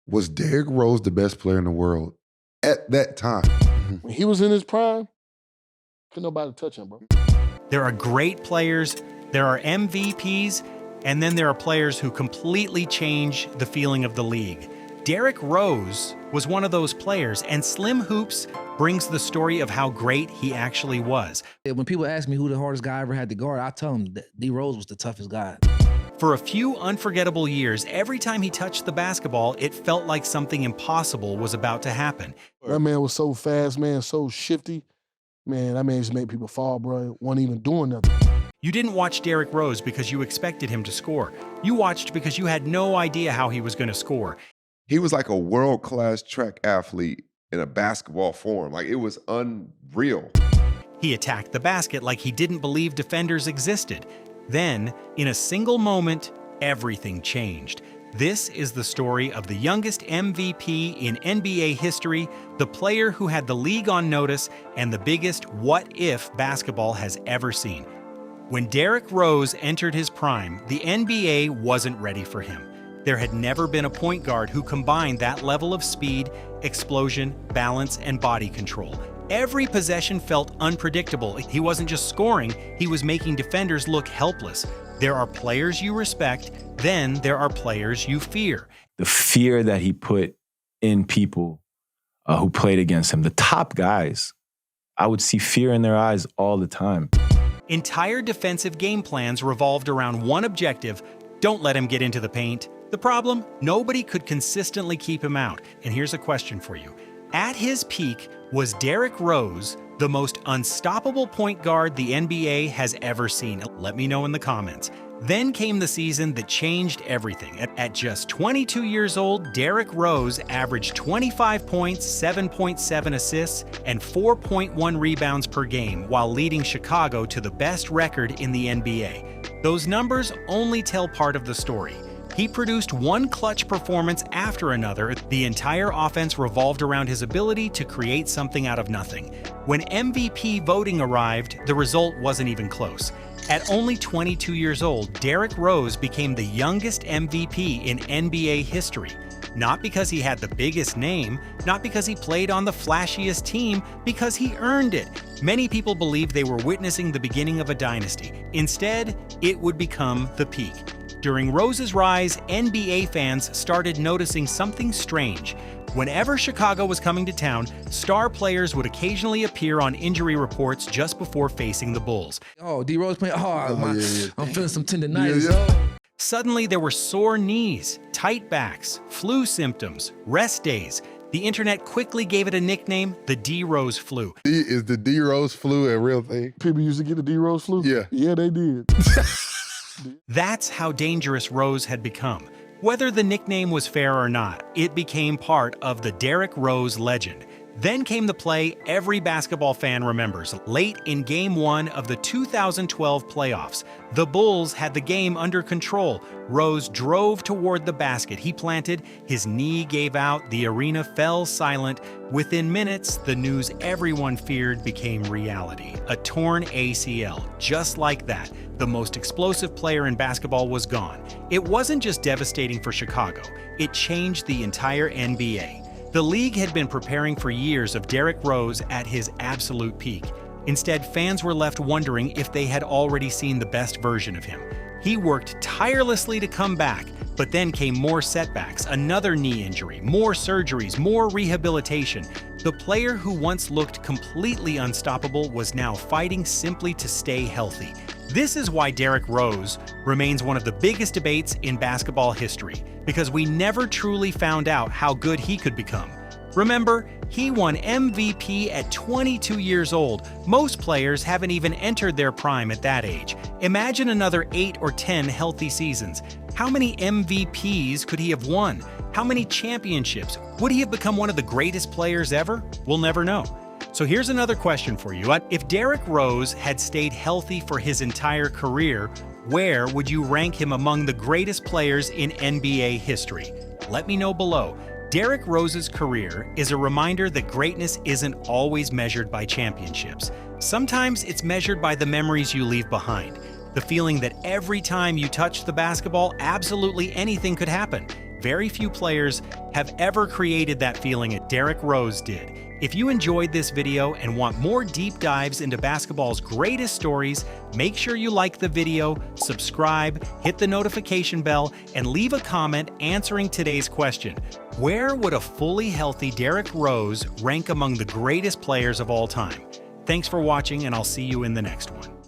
Was Derrick Rose the best player in the world at that time? When he was in his prime, couldn't nobody touch him, bro. There are great players, there are MVPs, and then there are players who completely change the feeling of the league. Derrick Rose was one of those players, and Slim Hoops brings the story of how great he actually was. When people ask me who the hardest guy I ever had to guard, I tell them that D Rose was the toughest guy. For a few unforgettable years, every time he touched the basketball, it felt like something impossible was about to happen. That man was so fast, man, so shifty. Man, that man just made people fall, bro. Wasn't even doing nothing. You didn't watch Derrick Rose because you expected him to score. You watched because you had no idea how he was going to score. He was like a world-class track athlete in a basketball form. Like, it was unreal. He attacked the basket like he didn't believe defenders existed. Then, in a single moment, everything changed. This is the story of the youngest MVP in NBA history, the player who had the league on notice, and the biggest what-if basketball has ever seen. When Derrick Rose entered his prime, the NBA wasn't ready for him. There had never been a point guard who combined that level of speed, explosion, balance, and body control. Every possession felt unpredictable. He wasn't just scoring, he was making defenders look helpless. There are players you respect, then there are players you fear. The fear that he put in people who played against him, the top guys, I would see fear in their eyes all the time. Entire defensive game plans revolved around one objective: don't let him get into the paint. The problem? Nobody could consistently keep him out. And here's a question for you. At his peak, was Derrick Rose the most unstoppable point guard the NBA has ever seen? Let me know in the comments. Then came the season that changed everything. At just 22 years old, Derrick Rose averaged 25 points, 7.7 assists, and 4.1 rebounds per game while leading Chicago to the best record in the NBA. Those numbers only tell part of the story. He produced one clutch performance after another. The entire offense revolved around his ability to create something out of nothing. When MVP voting arrived, the result wasn't even close. At only 22 years old, Derrick Rose became the youngest MVP in NBA history. Not because he had the biggest name, not because he played on the flashiest team, because he earned it. Many people believed they were witnessing the beginning of a dynasty. Instead, it would become the peak. During Rose's rise, NBA fans started noticing something strange. Whenever Chicago was coming to town, star players would occasionally appear on injury reports just before facing the Bulls. Oh, D Rose playing. I'm feeling some tendonitis. Suddenly, there were sore knees, tight backs, flu symptoms, rest days. The internet quickly gave it a nickname, the D Rose flu. Is the D Rose flu a real thing? People used to get the D Rose flu? Yeah. Yeah, they did. That's how dangerous Rose had become. Whether the nickname was fair or not, it became part of the Derrick Rose legend. Then came the play every basketball fan remembers. Late in Game 1 of the 2012 playoffs, the Bulls had the game under control. Rose drove toward the basket. He planted, his knee gave out, the arena fell silent. Within minutes, the news everyone feared became reality. A torn ACL. Just like that, the most explosive player in basketball was gone. It wasn't just devastating for Chicago, it changed the entire NBA. The league had been preparing for years of Derrick Rose at his absolute peak. Instead, fans were left wondering if they had already seen the best version of him. He worked tirelessly to come back, but then came more setbacks, another knee injury, more surgeries, more rehabilitation. The player who once looked completely unstoppable was now fighting simply to stay healthy. This is why Derrick Rose remains one of the biggest debates in basketball history, because we never truly found out how good he could become. Remember, he won MVP at 22 years old. Most players haven't even entered their prime at that age. Imagine another 8 or 10 healthy seasons. How many MVPs could he have won? How many championships? Would he have become one of the greatest players ever? We'll never know. So here's another question for you. If Derrick Rose had stayed healthy for his entire career, where would you rank him among the greatest players in NBA history? Let me know below. Derrick Rose's career is a reminder that greatness isn't always measured by championships. Sometimes it's measured by the memories you leave behind. The feeling that every time you touch the basketball, absolutely anything could happen. Very few players have ever created that feeling that Derrick Rose did. If you enjoyed this video and want more deep dives into basketball's greatest stories, make sure you like the video, subscribe, hit the notification bell, and leave a comment answering today's question. Where would a fully healthy Derrick Rose rank among the greatest players of all time? Thanks for watching, and I'll see you in the next one.